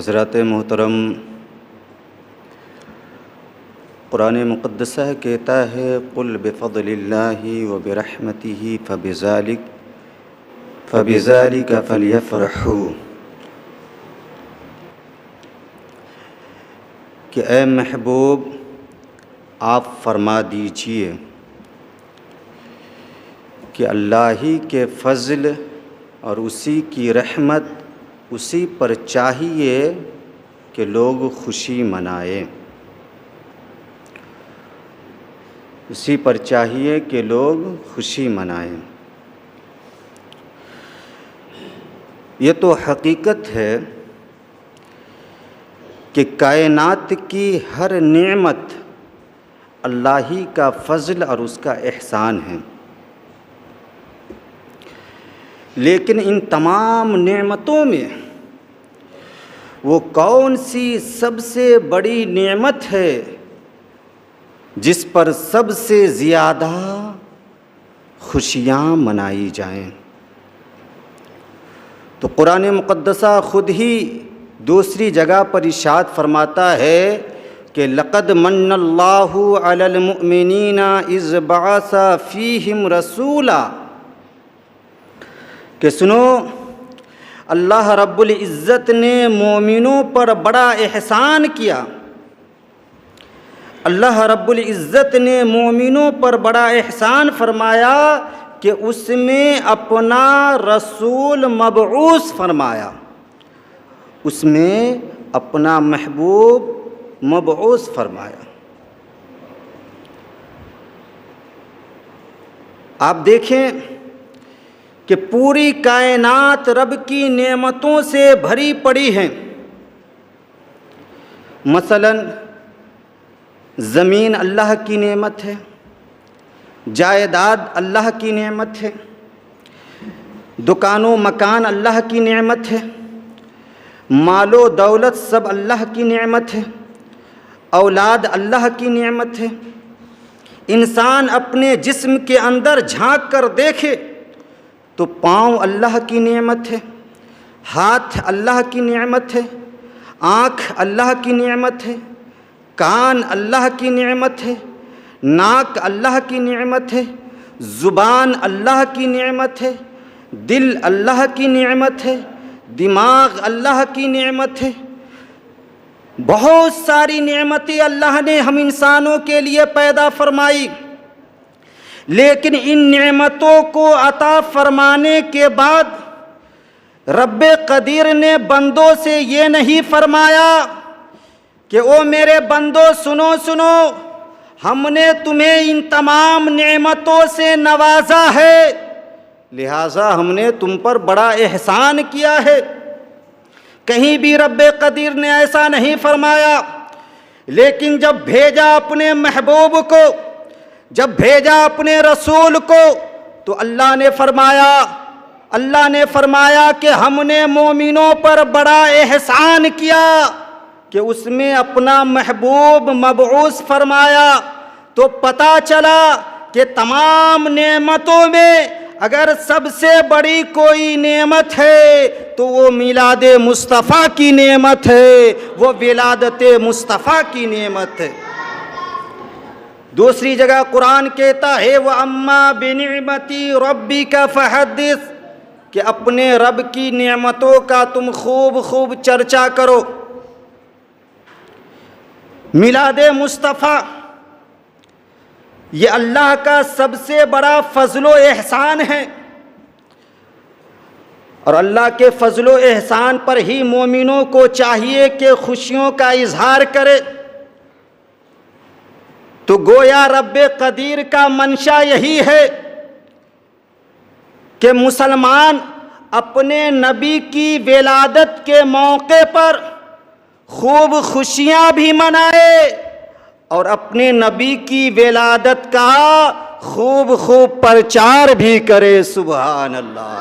حضرات محترم، قرآن مقدسہ کہتا ہے قل بفضل اللہ وبرحمتہ فبذالک فلیفرحوا، کہ اے محبوب آپ فرما دیجئے کہ اللہ ہی کے فضل اور اسی کی رحمت، اسی پر چاہیے کہ لوگ خوشی منائیں، اسی پر چاہیے کہ لوگ خوشی منائیں۔ یہ تو حقیقت ہے کہ کائنات کی ہر نعمت اللہ ہی کا فضل اور اس کا احسان ہے، لیکن ان تمام نعمتوں میں وہ کون سی سب سے بڑی نعمت ہے جس پر سب سے زیادہ خوشیاں منائی جائیں؟ تو قرآن مقدسہ خود ہی دوسری جگہ پر ارشاد فرماتا ہے کہ لقد من اللہ علی المؤمنین اذ بعث فیہم رسولا، کہ سنو اللہ رب العزت نے مومنوں پر بڑا احسان کیا، اللہ رب العزت نے مومنوں پر بڑا احسان فرمایا کہ اس میں اپنا رسول مبعوث فرمایا، اس میں اپنا محبوب مبعوث فرمایا۔ آپ دیکھیں کہ پوری کائنات رب کی نعمتوں سے بھری پڑی ہیں۔ مثلاً زمین اللہ کی نعمت ہے، جائیداد اللہ کی نعمت ہے، دکان و مکان اللہ کی نعمت ہے، مال و دولت سب اللہ کی نعمت ہے، اولاد اللہ کی نعمت ہے۔ انسان اپنے جسم کے اندر جھانک کر دیکھے تو پاؤں اللہ کی نعمت ہے، ہاتھ اللہ کی نعمت ہے، آنکھ اللہ کی نعمت ہے، کان اللہ کی نعمت ہے، ناک اللہ کی نعمت ہے، زبان اللہ کی نعمت ہے، دل اللہ کی نعمت ہے، دماغ اللہ کی نعمت ہے۔ بہت ساری نعمتیں اللہ نے ہم انسانوں کے لیے پیدا فرمائی، لیکن ان نعمتوں کو عطا فرمانے کے بعد رب قدیر نے بندوں سے یہ نہیں فرمایا کہ او میرے بندو سنو ہم نے تمہیں ان تمام نعمتوں سے نوازا ہے، لہٰذا ہم نے تم پر بڑا احسان کیا ہے۔ کہیں بھی رب قدیر نے ایسا نہیں فرمایا، لیکن جب بھیجا اپنے محبوب کو، جب بھیجا اپنے رسول کو، تو اللہ نے فرمایا کہ ہم نے مومنوں پر بڑا احسان کیا کہ اس میں اپنا محبوب مبعوث فرمایا۔ تو پتہ چلا کہ تمام نعمتوں میں اگر سب سے بڑی کوئی نعمت ہے تو وہ میلاد مصطفیٰ کی نعمت ہے، وہ ولادت مصطفیٰ کی نعمت ہے۔ دوسری جگہ قرآن کہتا ہے وَأَمَّا بِنِعْمَةِ رَبِّكَ فَحَدِّثْ، کہ اپنے رب کی نعمتوں کا تم خوب چرچا کرو۔ میلاد مصطفیٰ یہ اللہ کا سب سے بڑا فضل و احسان ہے، اور اللہ کے فضل و احسان پر ہی مومنوں کو چاہیے کہ خوشیوں کا اظہار کرے۔ تو گویا رب قدیر کا منشا یہی ہے کہ مسلمان اپنے نبی کی ولادت کے موقع پر خوب خوشیاں بھی منائے اور اپنے نبی کی ولادت کا خوب پرچار بھی کرے۔ سبحان اللہ،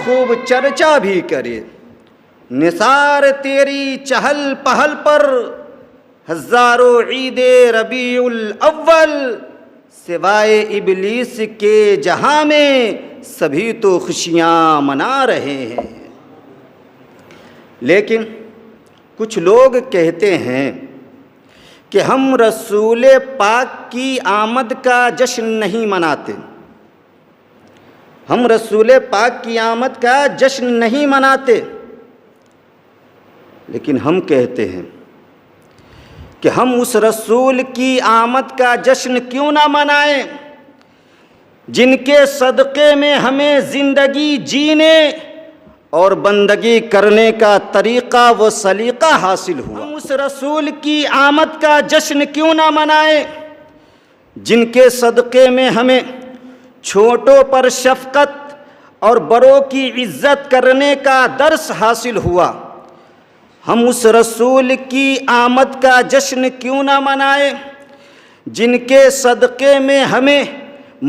خوب چرچا بھی کرے۔ نثار تیری چہل پہل پر ہزاروں عید ربیع الاول، سوائے ابلیس کے جہاں میں سبھی تو خوشیاں منا رہے ہیں۔ لیکن کچھ لوگ کہتے ہیں کہ ہم رسول پاک کی آمد کا جشن نہیں مناتے، ہم رسول پاک کی آمد کا جشن نہیں مناتے، لیکن ہم کہتے ہیں کہ ہم اس رسول کی آمد کا جشن کیوں نہ منائیں جن کے صدقے میں ہمیں زندگی جینے اور بندگی کرنے کا طریقہ و سلیقہ حاصل ہوا۔ ہم اس رسول کی آمد کا جشن کیوں نہ منائیں جن کے صدقے میں ہمیں چھوٹوں پر شفقت اور بڑوں کی عزت کرنے کا درس حاصل ہوا۔ ہم اس رسول کی آمد کا جشن کیوں نہ منائیں جن کے صدقے میں ہمیں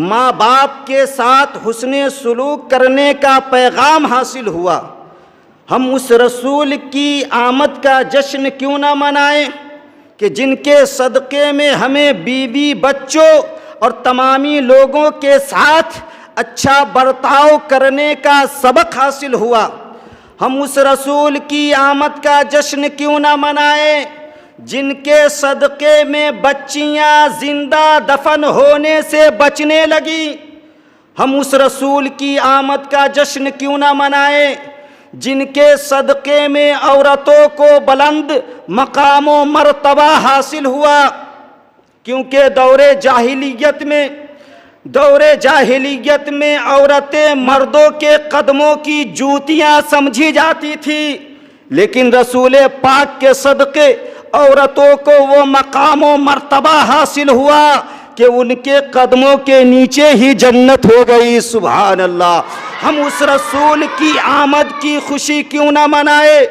ماں باپ کے ساتھ حسن سلوک کرنے کا پیغام حاصل ہوا۔ ہم اس رسول کی آمد کا جشن کیوں نہ منائیں کہ جن کے صدقے میں ہمیں بیوی بچوں اور تمامی لوگوں کے ساتھ اچھا برتاؤ کرنے کا سبق حاصل ہوا۔ ہم اس رسول کی آمد کا جشن کیوں نہ منائیں جن کے صدقے میں بچیاں زندہ دفن ہونے سے بچنے لگیں۔ ہم اس رسول کی آمد کا جشن کیوں نہ منائیں جن کے صدقے میں عورتوں کو بلند مقام و مرتبہ حاصل ہوا، کیونکہ دور جاہلیت میں عورتیں مردوں کے قدموں کی جوتیاں سمجھی جاتی تھی، لیکن رسول پاک کے صدقے عورتوں کو وہ مقام و مرتبہ حاصل ہوا کہ ان کے قدموں کے نیچے ہی جنت ہو گئی۔ سبحان اللہ۔ ہم اس رسول کی آمد کی خوشی کیوں نہ منائے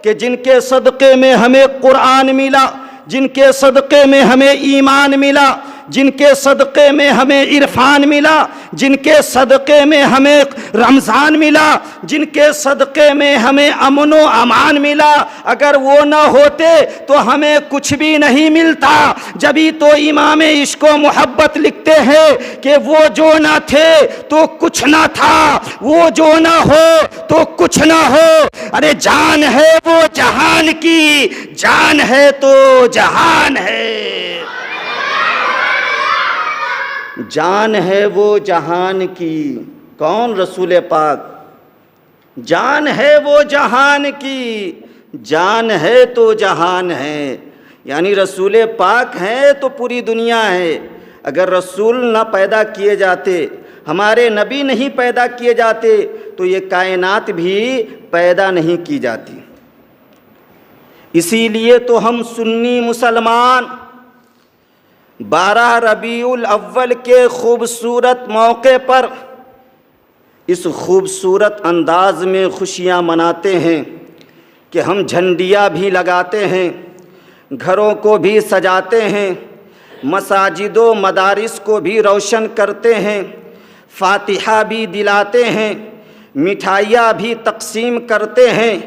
کہ جن کے صدقے میں ہمیں قرآن ملا، جن کے صدقے میں ہمیں ایمان ملا، جن کے صدقے میں ہمیں عرفان ملا، جن کے صدقے میں ہمیں رمضان ملا، جن کے صدقے میں ہمیں امن و امان ملا۔ اگر وہ نہ ہوتے تو ہمیں کچھ بھی نہیں ملتا۔ جبھی تو امام عشق و محبت لکھتے ہیں کہ وہ جو نہ تھے تو کچھ نہ تھا، وہ جو نہ ہو تو کچھ نہ ہو۔ ارے جان ہے وہ جہان کی، جان ہے تو جہان ہے، جان ہے وہ جہان کی۔ کون؟ رسول پاک۔ جان ہے وہ جہان کی، جان ہے تو جہان ہے، یعنی رسول پاک ہیں تو پوری دنیا ہے۔ اگر رسول نہ پیدا کیے جاتے، ہمارے نبی نہیں پیدا کیے جاتے تو یہ کائنات بھی پیدا نہیں کی جاتی۔ اسی لیے تو ہم سنی مسلمان 12 ربیع الاول کے خوبصورت موقع پر اس خوبصورت انداز میں خوشیاں مناتے ہیں کہ ہم جھنڈیاں بھی لگاتے ہیں، گھروں کو بھی سجاتے ہیں، مساجد و مدارس کو بھی روشن کرتے ہیں، فاتحہ بھی دلاتے ہیں، مٹھائیاں بھی تقسیم کرتے ہیں،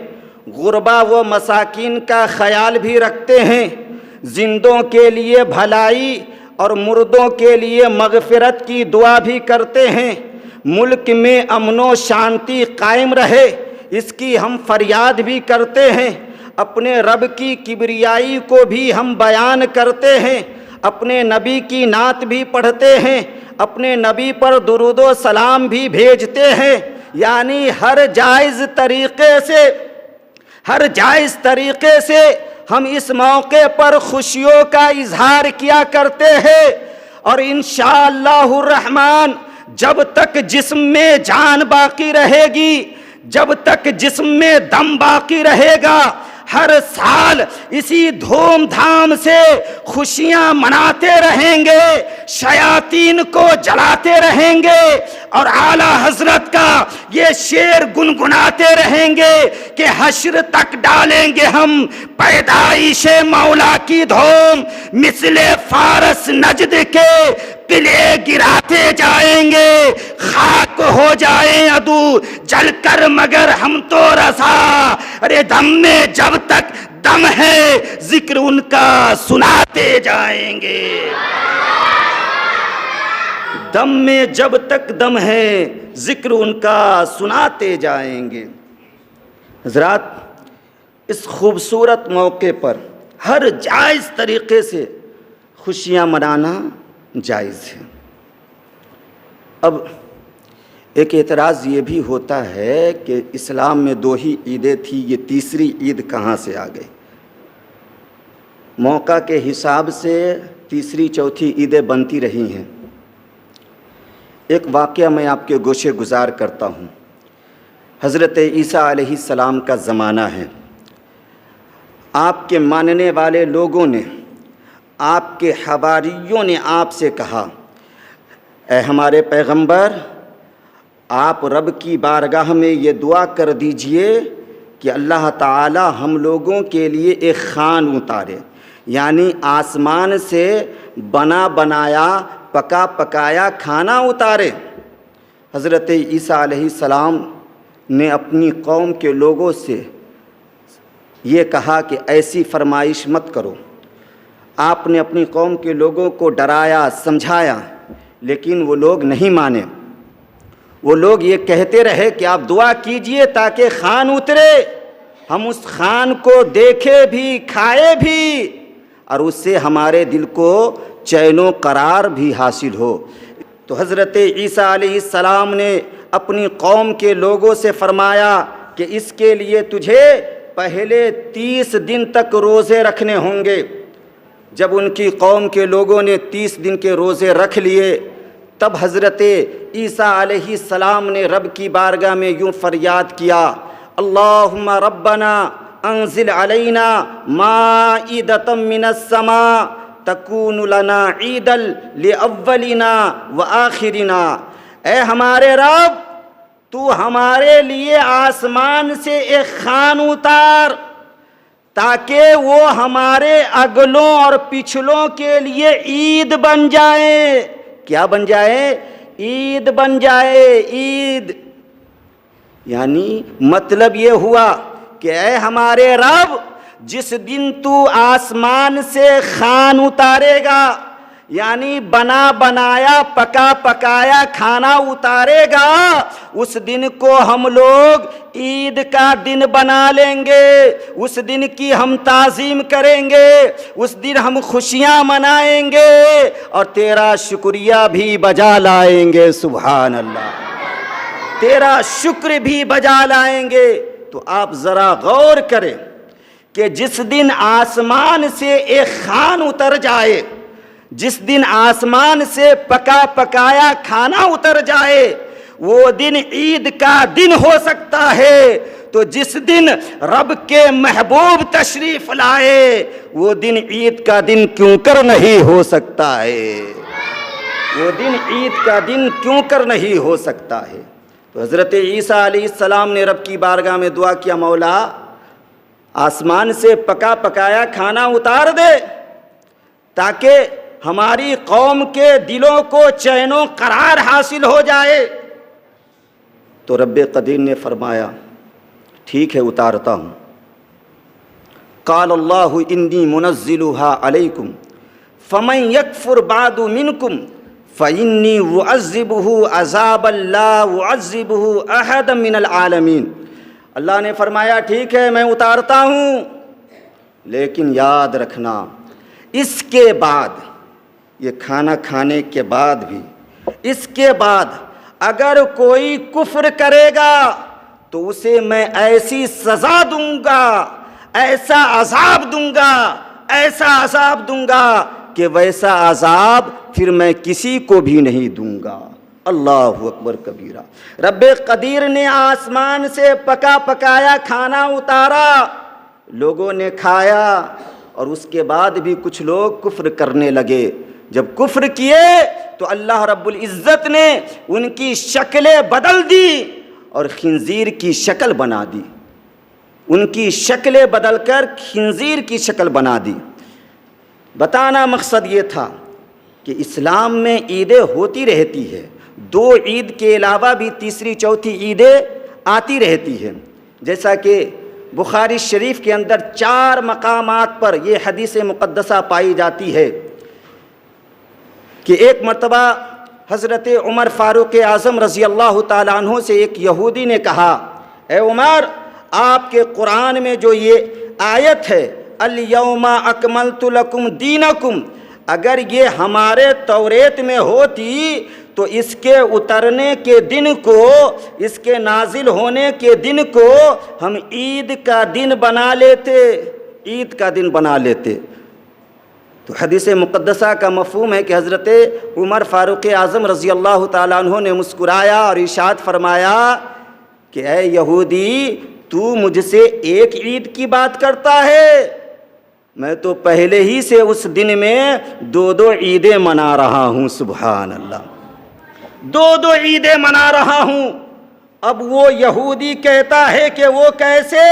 غربا و مساکین کا خیال بھی رکھتے ہیں، زندوں کے لیے بھلائی اور مردوں کے لیے مغفرت کی دعا بھی کرتے ہیں۔ ملک میں امن و شانتی قائم رہے اس کی ہم فریاد بھی کرتے ہیں، اپنے رب کی کبریائی کو بھی ہم بیان کرتے ہیں، اپنے نبی کی نعت بھی پڑھتے ہیں، اپنے نبی پر درود و سلام بھی بھیجتے ہیں، یعنی ہر جائز طریقے سے ہم اس موقع پر خوشیوں کا اظہار کیا کرتے ہیں۔ اور انشاءاللہ الرحمن جب تک جسم میں جان باقی رہے گی، جب تک جسم میں دم باقی رہے گا، ہر سال اسی دھوم دھام سے خوشیاں مناتے رہیں گے، شیاطین کو جلاتے رہیں گے، اور اعلی حضرت کا یہ شعر گنگناتے رہیں گے کہ حشر تک ڈالیں گے ہم پیدائش مولا کی دھوم، مثل فارس نجد کے قلعے گراتے جائیں گے، خاک ہو جائیں عدو جل کر مگر ہم تو رسا۔ ارے دم میں جب تک دم ہے ذکر ان کا سناتے جائیں گے، دم میں جب تک دم ہے ذکر ان کا سناتے جائیں گے۔ حضرات، اس خوبصورت موقع پر ہر جائز طریقے سے خوشیاں منانا جائز ہے۔ اب ایک اعتراض یہ بھی ہوتا ہے کہ اسلام میں 2 ہی عیدیں تھیں، یہ تیسری عید کہاں سے آ گئی؟ موقع کے حساب سے تیسری چوتھی عیدیں بنتی رہی ہیں۔ ایک واقعہ میں آپ کے گوشے گزار کرتا ہوں۔ حضرت عیسیٰ علیہ السلام کا زمانہ ہے۔ آپ کے ماننے والے لوگوں نے، آپ کے حواریوں نے آپ سے کہا، اے ہمارے پیغمبر، آپ رب کی بارگاہ میں یہ دعا کر دیجئے کہ اللہ تعالی ہم لوگوں کے لیے ایک خوان اتارے، یعنی آسمان سے بنا بنایا پکا پکایا کھانا اتارے۔ حضرت عیسیٰ علیہ السلام نے اپنی قوم کے لوگوں سے یہ کہا کہ ایسی فرمائش مت کرو۔ آپ نے اپنی قوم کے لوگوں کو ڈرایا، سمجھایا، لیکن وہ لوگ نہیں مانے۔ وہ لوگ یہ کہتے رہے کہ آپ دعا کیجئے تاکہ خوان اترے، ہم اس خوان کو دیکھے بھی، کھائے بھی، اور اس سے ہمارے دل کو چین و قرار بھی حاصل ہو۔ تو حضرت عیسیٰ علیہ السلام نے اپنی قوم کے لوگوں سے فرمایا کہ اس کے لیے تجھے پہلے 30 دن تک روزے رکھنے ہوں گے۔ جب ان کی قوم کے لوگوں نے 30 دن کے روزے رکھ لیے، تب حضرت عیسیٰ علیہ السلام نے رب کی بارگاہ میں یوں فریاد کیا، اللہم ربنا انزل علینا مائدۃ من السماء تکون لنا عیدا لاولنا وآخرنا۔ اے ہمارے رب، تو ہمارے لیے آسمان سے ایک خوان اتار تاکہ وہ ہمارے اگلوں اور پچھلوں کے لیے عید بن جائے۔ کیا بن جائے؟ عید بن جائے، عید۔ یعنی مطلب یہ ہوا کہ اے ہمارے رب، جس دن تو آسمان سے خوان اتارے گا، یعنی بنا بنایا پکا پکایا کھانا اتارے گا، اس دن کو ہم لوگ عید کا دن بنا لیں گے، اس دن کی ہم تعظیم کریں گے، اس دن ہم خوشیاں منائیں گے اور تیرا شکریہ بھی بجا لائیں گے۔ سبحان اللہ، تیرا شکر بھی بجا لائیں گے۔ تو آپ ذرا غور کریں کہ جس دن آسمان سے ایک خوان اتر جائے، جس دن آسمان سے پکا پکایا کھانا اتر جائے، وہ دن عید کا دن ہو سکتا ہے، تو جس دن رب کے محبوب تشریف لائے وہ دن عید کا دن کیوں کر نہیں ہو سکتا ہے؟ وہ دن عید کا دن کیوں کر نہیں ہو سکتا ہے؟ تو حضرت عیسیٰ علیہ السلام نے رب کی بارگاہ میں دعا کیا، مولا آسمان سے پکا پکایا کھانا اتار دے تاکہ ہماری قوم کے دلوں کو چین و قرار حاصل ہو جائے۔ تو رب قدیر نے فرمایا ٹھیک ہے اتارتا ہوں۔ قال اللہ انی منزلها علیکم فمن یکفر بعد منکم فانی اعذبہ عذابا لا اعذبہ احدا من العالمین۔ اللہ نے فرمایا ٹھیک ہے میں اتارتا ہوں، لیکن یاد رکھنا اس کے بعد، یہ کھانا کھانے کے بعد بھی، اس کے بعد اگر کوئی کفر کرے گا تو اسے میں ایسی سزا دوں گا، ایسا عذاب دوں گا، ایسا عذاب دوں گا کہ ویسا عذاب پھر میں کسی کو بھی نہیں دوں گا۔ اللہ اکبر کبیرہ۔ رب قدیر نے آسمان سے پکا پکایا کھانا اتارا، لوگوں نے کھایا، اور اس کے بعد بھی کچھ لوگ کفر کرنے لگے۔ جب کفر کیے تو اللہ رب العزت نے ان کی شکلیں بدل دی اور خنزیر کی شکل بنا دی، ان کی شکلیں بدل کر خنزیر کی شکل بنا دی۔ بتانا مقصد یہ تھا کہ اسلام میں عیدیں ہوتی رہتی ہے، 2 عید کے علاوہ بھی تیسری چوتھی عیدیں آتی رہتی ہیں، جیسا کہ بخاری شریف کے اندر 4 مقامات پر یہ حدیث مقدسہ پائی جاتی ہے کہ ایک مرتبہ حضرت عمر فاروق اعظم رضی اللہ تعالیٰ عنہ سے ایک یہودی نے کہا، اے عمر، آپ کے قرآن میں جو یہ آیت ہے الیوم اکملت لکم دینکم، اگر یہ ہمارے توریت میں ہوتی تو اس کے اترنے کے دن کو، اس کے نازل ہونے کے دن کو ہم عید کا دن بنا لیتے، عید کا دن بنا لیتے۔ تو حدیث مقدسہ کا مفہوم ہے کہ حضرت عمر فاروق اعظم رضی اللہ تعالیٰ عنہ نے مسکرایا اور ارشاد فرمایا کہ اے یہودی، تو مجھ سے ایک عید کی بات کرتا ہے، میں تو پہلے ہی سے اس دن میں دو عیدیں منا رہا ہوں۔ سبحان اللہ، دو عیدیں منا رہا ہوں۔ اب وہ یہودی کہتا ہے کہ وہ کیسے،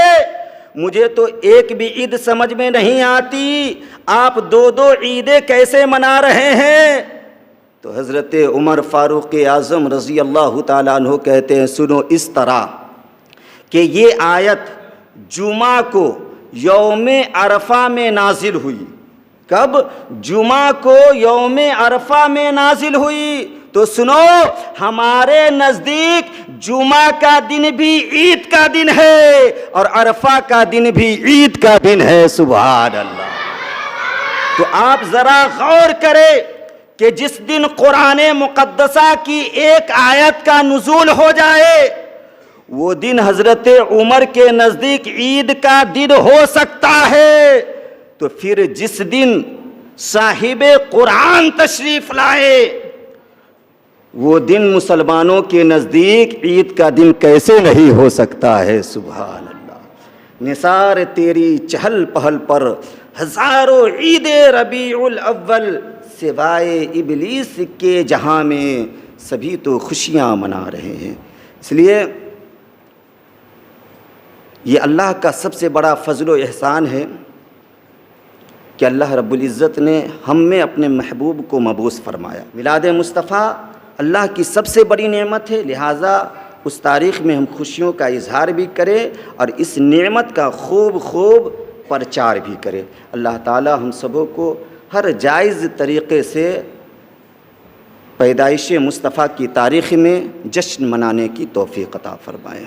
مجھے تو ایک بھی عید سمجھ میں نہیں آتی، آپ دو عیدیں کیسے منا رہے ہیں؟ تو حضرت عمر فاروق اعظم رضی اللہ تعالیٰ عنہ کہتے ہیں سنو اس طرح کہ یہ آیت جمعہ کو یوم عرفہ میں نازل ہوئی۔ کب؟ جمعہ کو یوم عرفہ میں نازل ہوئی۔ تو سنو، ہمارے نزدیک جمعہ کا دن بھی عید کا دن ہے اور عرفہ کا دن بھی عید کا دن ہے۔ سبحان اللہ۔ تو آپ ذرا غور کریں کہ جس دن قرآن مقدسہ کی ایک آیت کا نزول ہو جائے، وہ دن حضرت عمر کے نزدیک عید کا دن ہو سکتا ہے، تو پھر جس دن صاحب قرآن تشریف لائے وہ دن مسلمانوں کے نزدیک عید کا دن کیسے نہیں ہو سکتا ہے؟ سبحان اللہ۔ نثار تیری چہل پہل پر ہزاروں عید ربیع الاول، سوائے ابلیس کے جہاں میں سبھی تو خوشیاں منا رہے ہیں۔ اس لیے یہ اللہ کا سب سے بڑا فضل و احسان ہے کہ اللہ رب العزت نے ہم میں اپنے محبوب کو مبعوث فرمایا۔ میلاد مصطفیٰ اللہ کی سب سے بڑی نعمت ہے، لہٰذا اس تاریخ میں ہم خوشیوں کا اظہار بھی کریں اور اس نعمت کا خوب پرچار بھی کریں۔ اللہ تعالی ہم سبوں کو ہر جائز طریقے سے پیدائش مصطفیٰ کی تاریخ میں جشن منانے کی توفیق عطا فرمائے۔